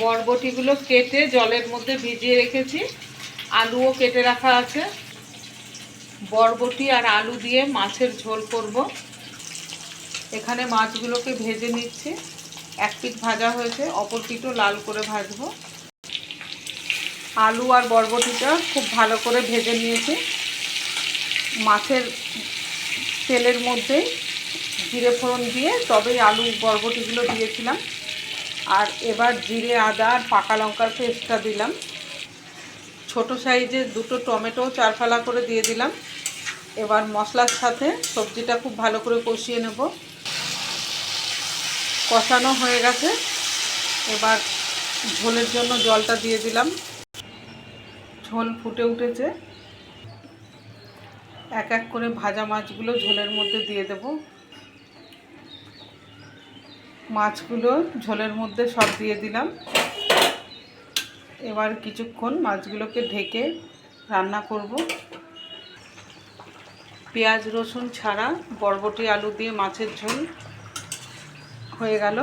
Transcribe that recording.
বরবটিগুলো কেটে জলের মধ্যে ভিজিয়ে রেখেছি, আলুও কেটে রাখা আছে। বরবটি আর আলু দিয়ে মাছের ঝোল করব। এখানে মাছগুলোকে ভেজে নিচ্ছি। এক পিঠ ভাজা হয়েছে, অপর পিঠও লাল করে ভাজবো। আলু আর বরবটিটা খুব ভালো করে ভেজে নিয়েছি। মাছের তেলের মধ্যে জিরে ফোড়ন দিয়ে তবেই আলু বরবটিগুলো দিয়েছিলাম। আর এবার জিরে, আদা আর পাকা লঙ্কার পেস্টটা দিলাম। ছোট সাইজের দুটো টমেটো 4 ফালা করে দিয়ে দিলাম। এবার মশলার সাথে সবজিটা খুব ভালো করে কষিয়ে নেব। কষানো হয়ে গেছে, এবার ঝোলের জন্য জলটা দিয়ে দিলাম। ঝোল ফুটে উঠেছে। এক এক করে ভাজা মাছগুলো ঝোলের মধ্যে দিয়ে দেব। মাছগুলো ঝোলের মধ্যে সব দিয়ে দিলাম। এবার কিছুক্ষণ মাছগুলোকে ঢেকে রান্না করব। পেঁয়াজ রসুন ছাড়া বরবটি আলু দিয়ে মাছের ঝোল হয়ে গেল।